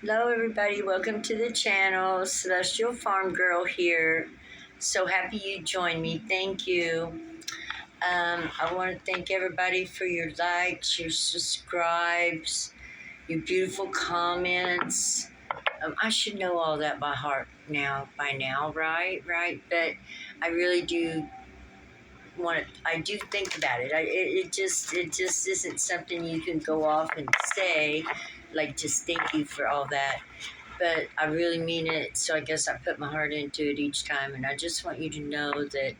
Hello everybody, welcome to the channel. Celestial Farm Girl here. So happy you joined me. Thank you. I want to thank everybody for your likes, your subscribes, your beautiful comments. I should know all that by heart by now, right? But I really do I do think about it. It just isn't something you can go off and say, like just thank you for all that. But I really mean it, so I guess I put my heart into it each time, and I just want you to know that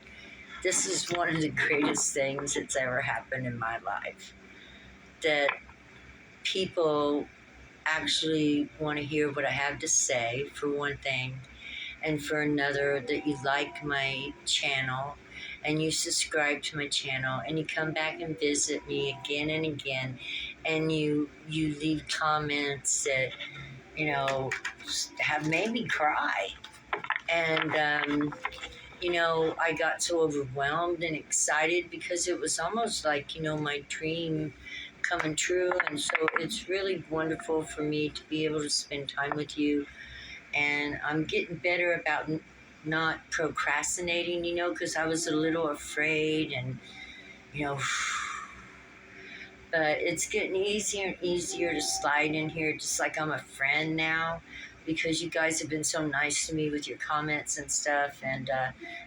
this is one of the greatest things that's ever happened in my life. That people actually want to hear what I have to say, for one thing, and for another, that you like my channel, and you subscribe to my channel, and you come back and visit me again and again, and you leave comments that, have made me cry. And, I got so overwhelmed and excited because it was almost like, my dream coming true. And so it's really wonderful for me to be able to spend time with you. And I'm getting better about not procrastinating, because I was a little afraid and, but it's getting easier and easier to slide in here, just like I'm a friend now, because you guys have been so nice to me with your comments and stuff. And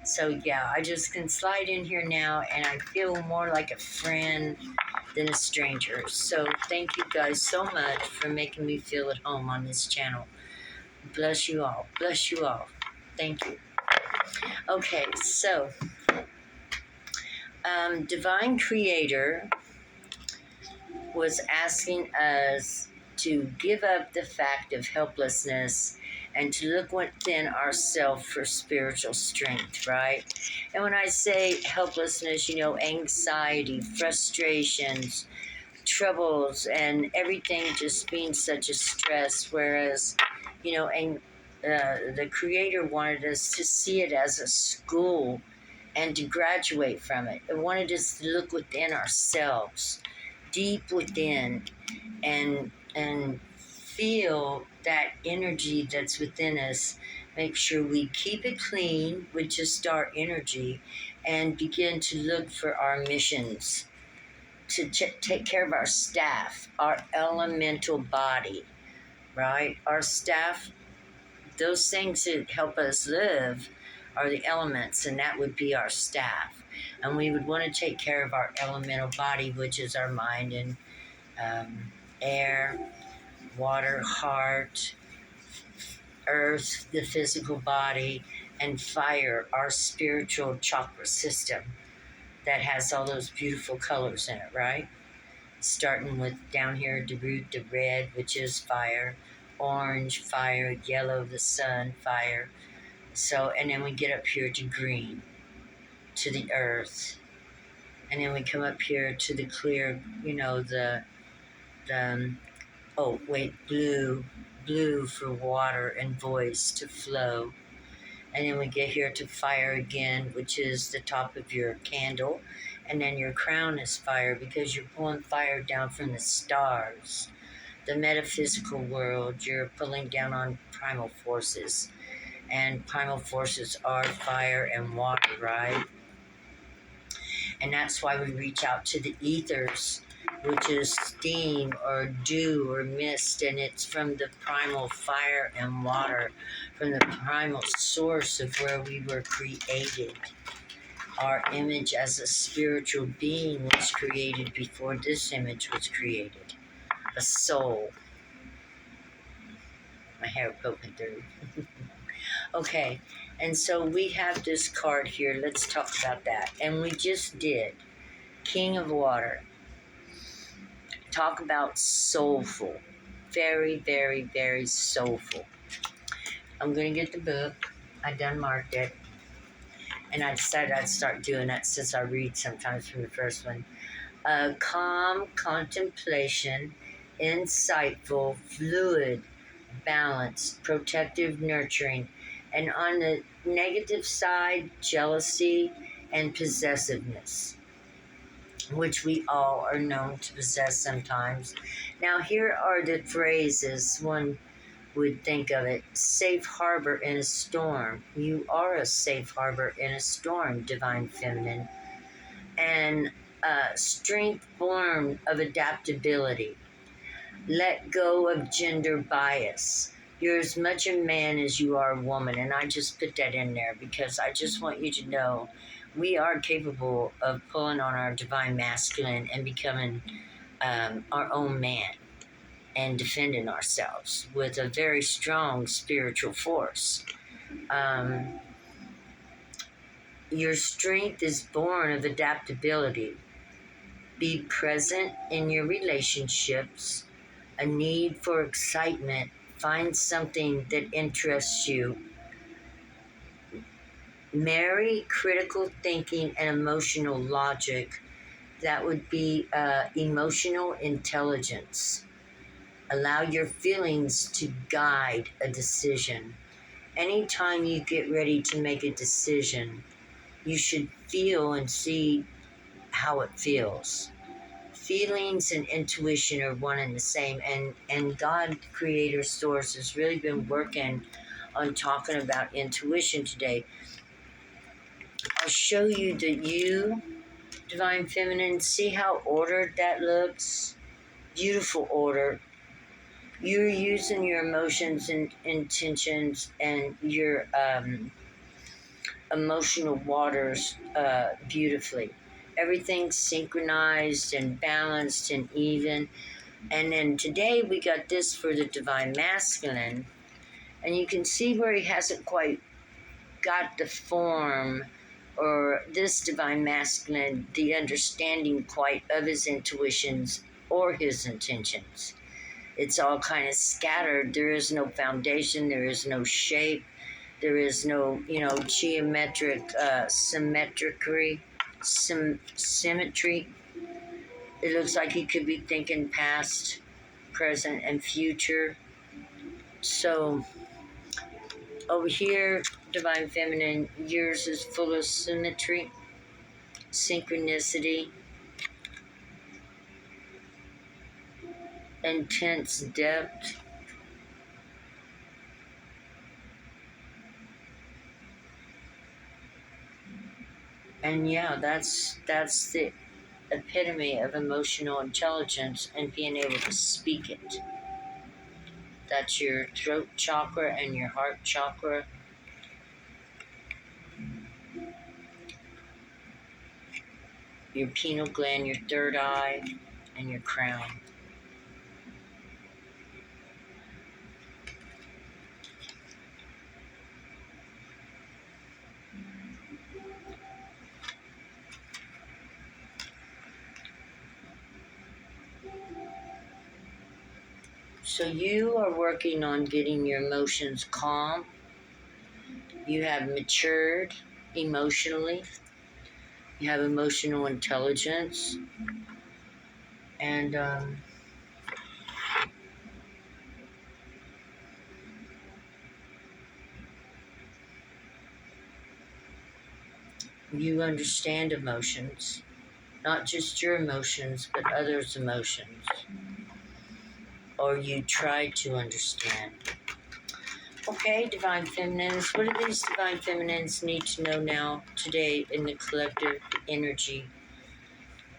so, yeah, I just can slide in here now, and I feel more like a friend than a stranger. So thank you guys so much for making me feel at home on this channel. Bless you all. Bless you all. Thank you. Okay, so Divine Creator was asking us to give up the fact of helplessness and to look within ourselves for spiritual strength, right? And when I say helplessness, anxiety, frustrations, troubles, and everything just being such a stress, whereas, the Creator wanted us to see it as a school and to graduate from it. It wanted us to look within ourselves, deep within, and feel that energy that's within us. Make sure we keep it clean with just our energy, and begin to look for our missions, to take care of our staff, our elemental body, right? Our staff, those things that help us live are the elements, and that would be our staff. And we would want to take care of our elemental body, which is our mind and air, water, heart, earth, the physical body, and fire, our spiritual chakra system that has all those beautiful colors in it, right? Starting with down here, the root, the red, which is fire, orange, fire, yellow, the sun, fire. So, and then we get up here to green, to the earth. And then we come up here to the clear, blue for water and voice to flow. And then we get here to fire again, which is the top of your candle. And then your crown is fire, because you're pulling fire down from the stars, the metaphysical world. You're pulling down on primal forces. And primal forces are fire and water, right? And that's why we reach out to the ethers, which is steam or dew or mist, and it's from the primal fire and water, from the primal source of where we were created. Our image as a spiritual being was created before this image was created. A soul. My hair poking through. Okay, and so we have this card here. Let's talk about that. And we just did King of Water. Talk about soulful. Very, very, very soulful. I'm going to get the book. I done marked it. And I decided I'd start doing that since I read sometimes from the first one. Calm contemplation, insightful, fluid, balanced, protective, nurturing. And on the negative side, jealousy and possessiveness, which we all are known to possess sometimes. Now, here are the phrases. One would think of it. Safe harbor in a storm. You are a safe harbor in a storm, Divine Feminine. And strength born of adaptability. Let go of gender bias. You're as much a man as you are a woman, and I just put that in there because I just want you to know we are capable of pulling on our divine masculine and becoming our own man and defending ourselves with a very strong spiritual force. Your strength is born of adaptability. Be present in your relationships, a need for excitement. Find something that interests you. Marry critical thinking and emotional logic. That would be emotional intelligence. Allow your feelings to guide a decision. Anytime you get ready to make a decision, you should feel and see how it feels. Feelings and intuition are one and the same, and God, Creator Source, has really been working on talking about intuition today. I'll show you that you, Divine Feminine, see how ordered that looks? Beautiful order. You're using your emotions and intentions and your emotional waters beautifully. Everything's synchronized and balanced and even. And then today we got this for the Divine Masculine. And you can see where he hasn't quite got the form, or this Divine Masculine, the understanding quite of his intuitions or his intentions. It's all kind of scattered. There is no foundation. There is no shape. There is no, geometric symmetry. It looks like he could be thinking past, present, and future. So over here, Divine Feminine, yours is full of symmetry, synchronicity, intense depth. And yeah, that's the epitome of emotional intelligence and being able to speak it. That's your throat chakra and your heart chakra. Your pineal gland, your third eye, and your crown. So you are working on getting your emotions calm. You have matured emotionally. You have emotional intelligence. And you understand emotions. Not just your emotions, but others' emotions. Or you try to understand. Okay, Divine Feminines, what do these Divine Feminines need to know now, today, in the collective energy?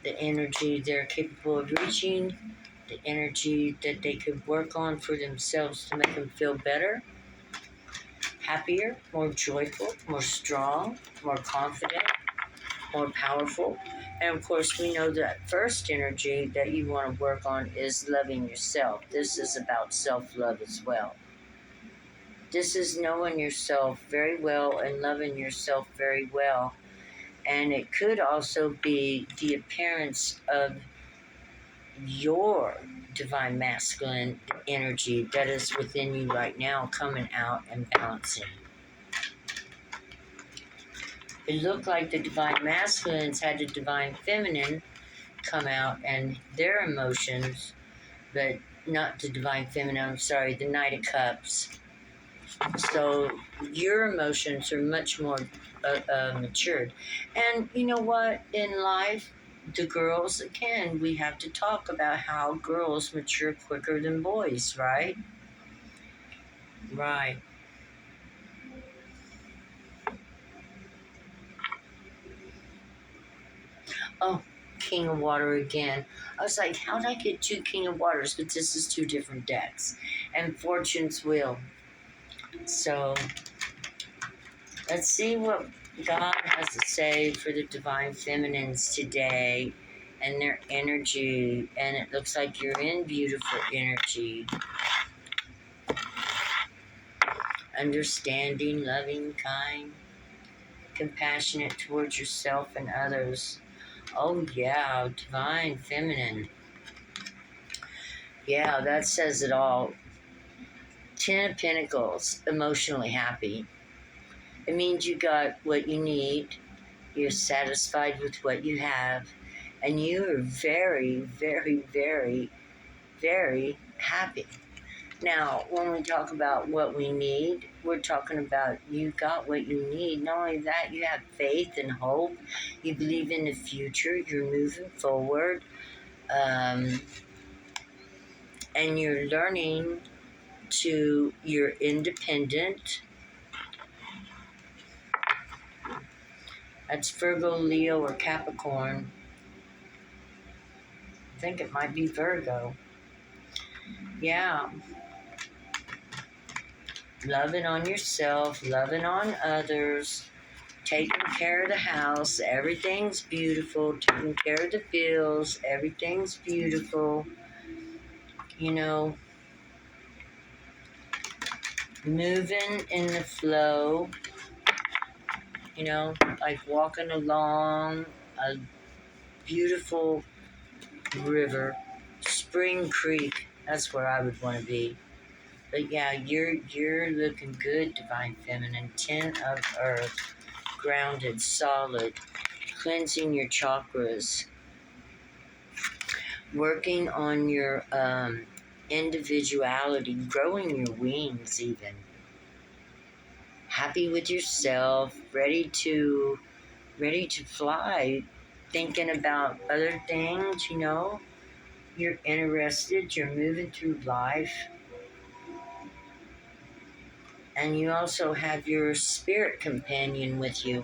The energy they're capable of reaching, the energy that they could work on for themselves to make them feel better, happier, more joyful, more strong, more confident, more powerful. And of course, we know that first energy that you want to work on is loving yourself. This is about self-love as well. This is knowing yourself very well and loving yourself very well. And it could also be the appearance of your divine masculine energy that is within you right now coming out and balancing. It looked like the divine masculines had the divine feminine come out and their emotions, but not the divine feminine, I'm sorry, the Knight of Cups. So your emotions are much more matured. And you know what? In life, the girls, again, we have to talk about how girls mature quicker than boys, right? Right. Oh, King of Water again. I was like, how did I get two King of Waters? But this is two different decks. And Fortune's Wheel. So let's see what God has to say for the Divine Feminines today and their energy. And it looks like you're in beautiful energy. Understanding, loving, kind, compassionate towards yourself and others. Oh, yeah, Divine Feminine. Yeah, that says it all. Ten of Pentacles, emotionally happy. It means you got what you need. You're satisfied with what you have. And you are very, very, very, very happy. Now, when we talk about what we need, we're talking about you got what you need. Not only that, you have faith and hope. You believe in the future. You're moving forward. And you're learning you're independent. That's Virgo, Leo, or Capricorn. I think it might be Virgo. Yeah. Loving on yourself, loving on others, taking care of the house, everything's beautiful, taking care of the bills, everything's beautiful. You know, moving in the flow, you know, like walking along a beautiful river, Spring Creek. That's where I would want to be. But yeah, you're looking good, Divine Feminine. 10 of Earth, grounded, solid, cleansing your chakras, working on your individuality, growing your wings even. Happy with yourself, ready to fly, thinking about other things, you know. You're interested, you're moving through life. And you also have your spirit companion with you,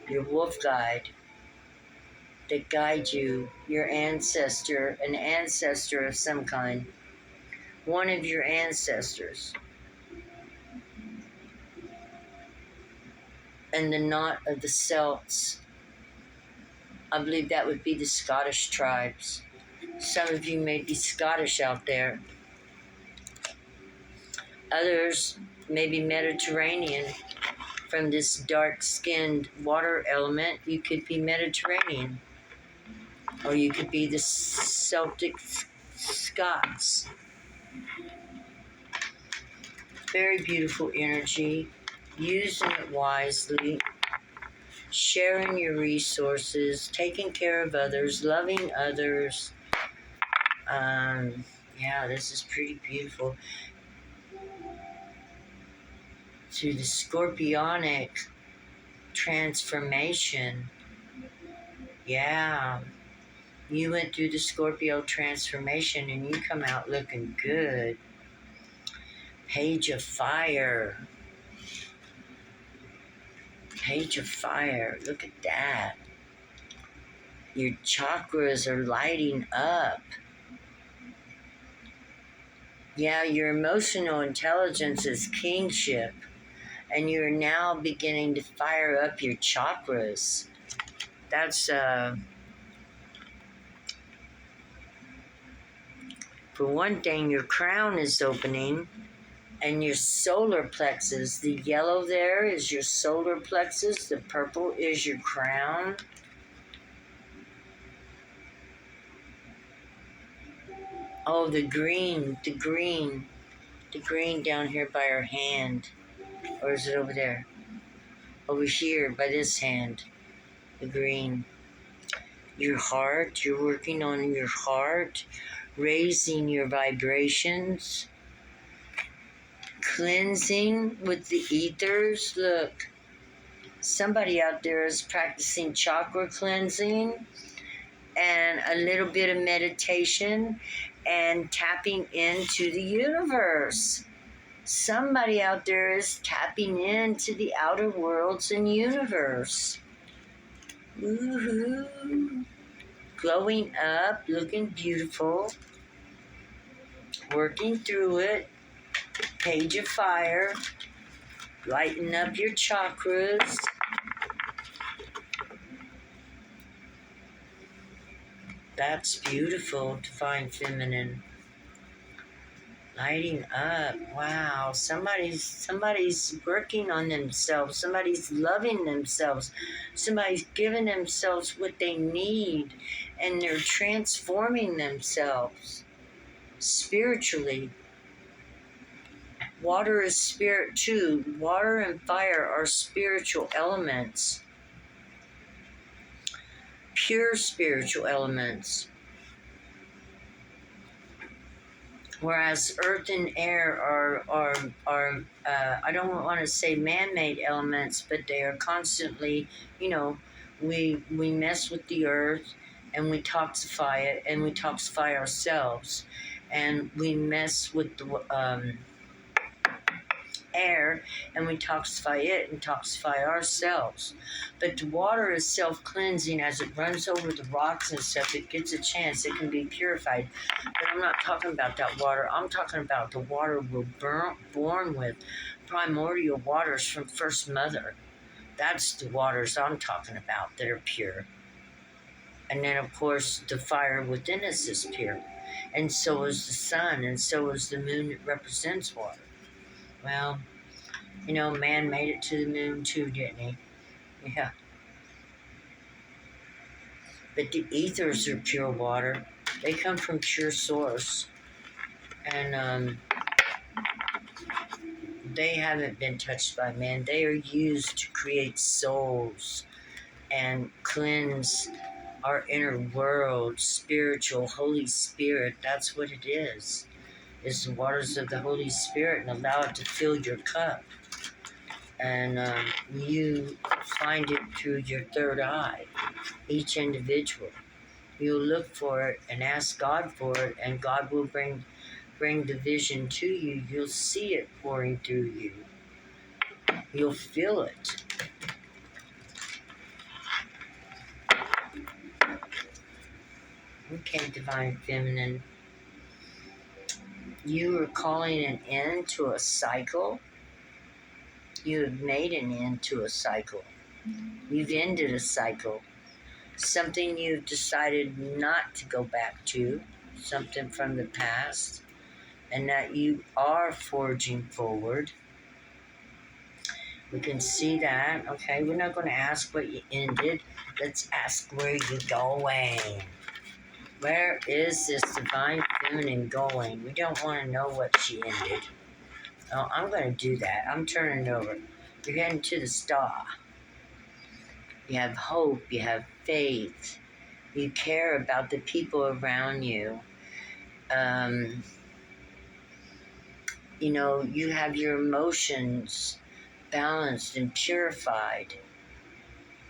your wolf guide that guides you, your ancestor, an ancestor of some kind, one of your ancestors. And the knot of the Celts, I believe that would be the Scottish tribes. Some of you may be Scottish out there. Others may be Mediterranean. From this dark-skinned water element, you could be Mediterranean. Or you could be the Celtic Scots. Very beautiful energy. Using it wisely. Sharing your resources. Taking care of others. Loving others. Yeah, this is pretty beautiful. To the scorpionic transformation. Yeah. You went through the Scorpio transformation and you come out looking good. Page of Fire. Page of Fire. Look at that. Your chakras are lighting up. Yeah, your emotional intelligence is kingship. And you're now beginning to fire up your chakras. That's, for one thing, your crown is opening. And your solar plexus, the yellow there is your solar plexus, the purple is your crown. Oh, the green down here by our hand. Or is it over there? Over here by this hand, the green. Your heart, you're working on your heart, raising your vibrations. Cleansing with the ethers. Look, somebody out there is practicing chakra cleansing and a little bit of meditation and tapping into the universe. Somebody out there is tapping into the outer worlds and universe. Woohoo! Glowing up, looking beautiful, working through it. Page of fire, lighten up your chakras. That's beautiful, Divine Feminine. Lighting up. Wow. Somebody's working on themselves. Somebody's loving themselves. Somebody's giving themselves what they need, and they're transforming themselves spiritually. Water is spirit too. Water and fire are spiritual elements. Pure spiritual elements. Whereas earth and air are I don't want to say man-made elements, but they are constantly, we mess with the earth and we toxify it, and we toxify ourselves, and we mess with the air and we toxify it and toxify ourselves. But the water is self-cleansing. As it runs over the rocks and stuff, it gets a chance, it can be purified. But I'm not talking about that water. I'm talking about the water we're born with, primordial waters from First Mother. That's the waters I'm talking about that are pure. And then, of course, the fire within us is pure. And so is the sun, and so is the moon that represents water. Well, man made it to the moon too, didn't he? Yeah. But the ethers are pure water. They come from pure source. And they haven't been touched by man. They are used to create souls and cleanse our inner world, spiritual, Holy Spirit. That's what it is the waters of the Holy Spirit, and allow it to fill your cup. And you find it through your third eye, each individual. You'll look for it and ask God for it, and God will bring the vision to you. You'll see it pouring through you. You'll feel it. Okay, Divine Feminine. You are calling an end to a cycle. You have made an end to a cycle. You've ended a cycle. Something you've decided not to go back to, something from the past, and that you are forging forward. We can see that. Okay, we're not going to ask what you ended. Let's ask where you're going. Where is this Divine Feminine going? We don't want to know what she ended. Oh, I'm going to do that. I'm turning it over. You're heading to the star. You have hope. You have faith. You care about the people around you. You have your emotions balanced and purified.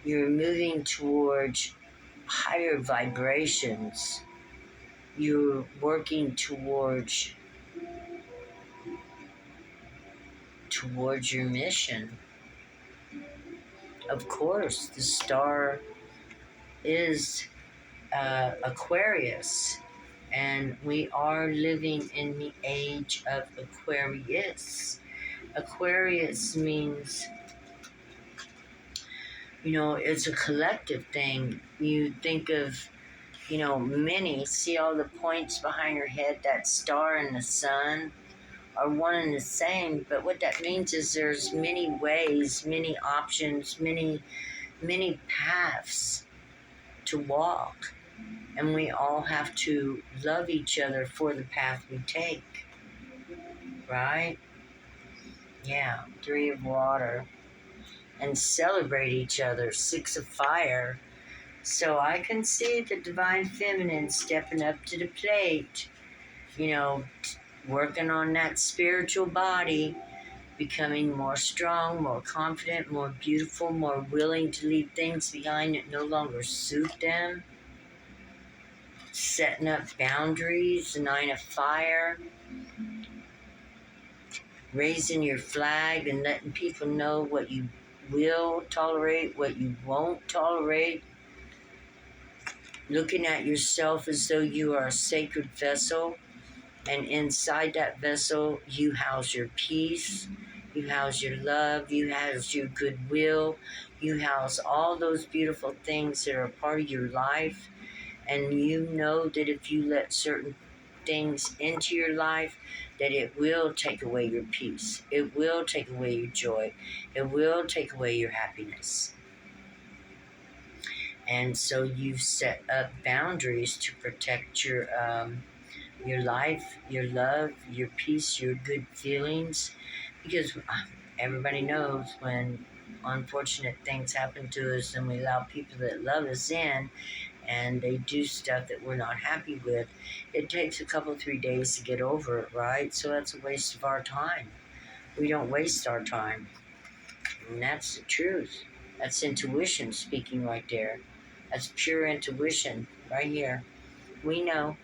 You're moving towards higher vibrations. You're working towards your mission. Of course, the star is Aquarius, and we are living in the age of Aquarius. Aquarius means, it's a collective thing. You think of, many, see all the points behind your head, that star and the sun are one and the same, but what that means is there's many ways, many options, many paths to walk, and we all have to love each other for the path we take, right? Yeah, 3 of water, and celebrate each other, 6 of fire. So I can see the Divine Feminine stepping up to the plate, working on that spiritual body, becoming more strong, more confident, more beautiful, more willing to leave things behind that no longer suit them, setting up boundaries, the 9 of fire. raising your flag and letting people know what you will tolerate, what you won't tolerate, looking at yourself as though you are a sacred vessel, and inside that vessel you house your peace, you house your love, you house your goodwill, you house all those beautiful things that are a part of your life. And you know that if you let certain things into your life, that it will take away your peace, it will take away your joy, it will take away your happiness. And so you've set up boundaries to protect your life, your love, your peace, your good feelings, because everybody knows when unfortunate things happen to us and we allow people that love us in and they do stuff that we're not happy with, it takes a couple, 3 days to get over it, right? So that's a waste of our time. We don't waste our time. And that's the truth. That's intuition speaking right there. That's pure intuition right here. We know.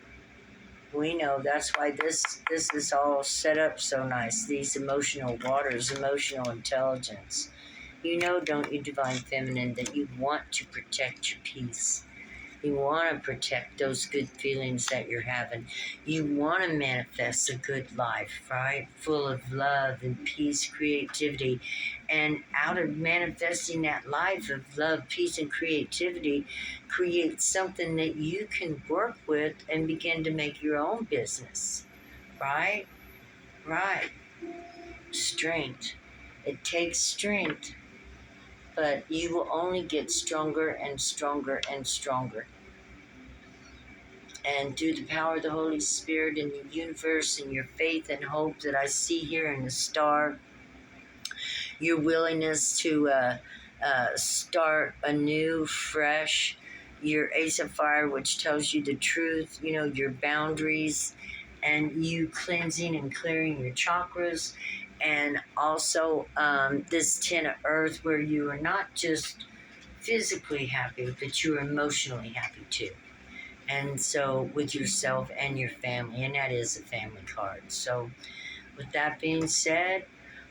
We know. That's why this is all set up so nice. These emotional waters, emotional intelligence. You know, don't you, Divine Feminine, that you want to protect your peace. You want to protect those good feelings that you're having. You want to manifest a good life, right? Full of love and peace, creativity. And out of manifesting that life of love, peace, and creativity, create something that you can work with and begin to make your own business, right? Right. Strength. It takes strength, but you will only get stronger and stronger and stronger. And through the power of the Holy Spirit and the universe and your faith and hope that I see here in the star, your willingness to start anew, fresh, your Ace of Fire, which tells you the truth, you know, your boundaries, and you cleansing and clearing your chakras, and also this 10 of Earth, where you are not just physically happy, but you are emotionally happy too. And so with yourself and your family, and that is a family card. So with that being said,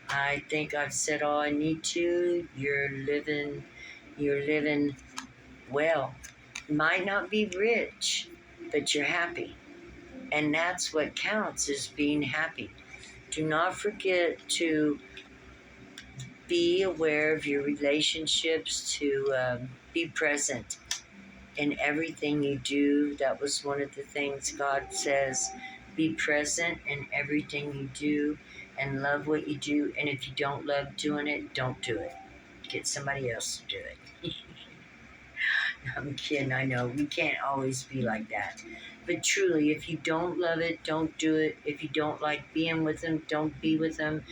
I think I've said all I need to. You're living well. Might not be rich, but you're happy. And that's what counts, is being happy. Do not forget to be aware of your relationships, to be present in everything you do. That was one of the things God says. Be present in everything you do and love what you do. And if you don't love doing it, don't do it. Get somebody else to do it. I'm kidding, I know. We can't always be like that. But truly, if you don't love it, don't do it. If you don't like being with them, don't be with them.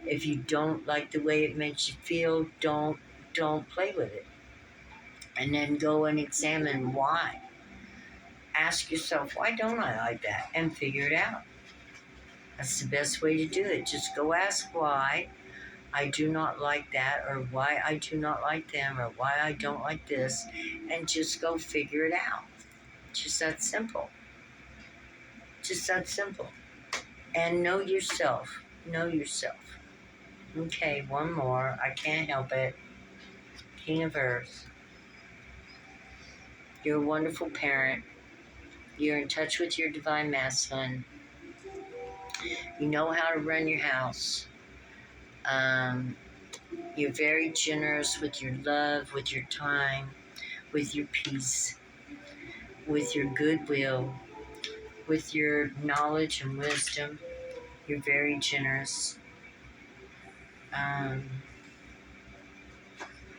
If you don't like the way it makes you feel, don't play with it. And then go and examine why. Ask yourself, why don't I like that? And figure it out. That's the best way to do it. Just go ask why I do not like that, or why I do not like them, or why I don't like this, and just go figure it out. Just that simple. Just that simple. And know yourself. Know yourself. Okay, one more. I can't help it. King of Earth. You're a wonderful parent. You're in touch with your Divine Masculine. You know how to run your house. You're very generous with your love, with your time, with your peace, with your goodwill, with your knowledge and wisdom. You're very generous.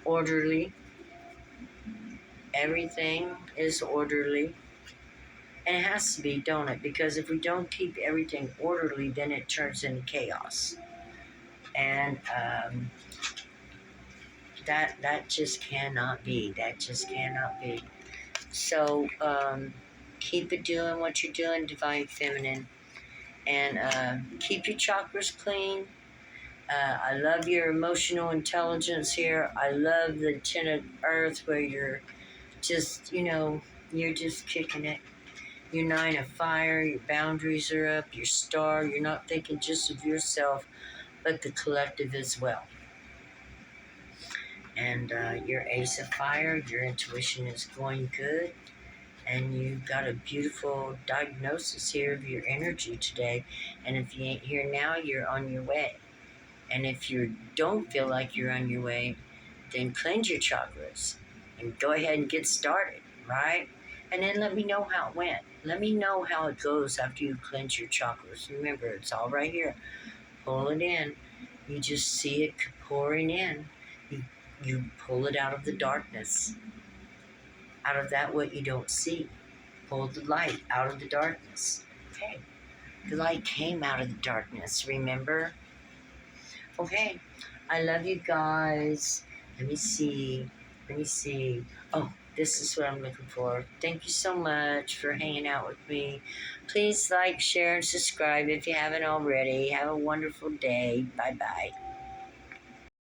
Orderly. Everything is orderly. And it has to be, don't it? Because if we don't keep everything orderly, then it turns into chaos. And that just cannot be. That just cannot be. So keep it doing what you're doing, Divine Feminine. And keep your chakras clean. I love your emotional intelligence here. I love the 10 of Earth, where you're just, you're just kicking it. Your 9 of Fire, your boundaries are up, your star. You're not thinking just of yourself, but the collective as well. And your Ace of Fire, your intuition is going good. And you've got a beautiful diagnosis here of your energy today. And if you ain't here now, you're on your way. And if you don't feel like you're on your way, then cleanse your chakras and go ahead and get started, right? And then let me know how it went. Let me know how it goes after you cleanse your chakras. Remember, it's all right here. Pull it in. You just see it pouring in. You pull it out of the darkness, out of that what you don't see. Pull the light out of the darkness. Okay. The light came out of the darkness, remember? Okay. I love you guys. Let me see. Oh, this is what I'm looking for. Thank you so much for hanging out with me. Please like, share, and subscribe if you haven't already. Have a wonderful day. Bye-bye.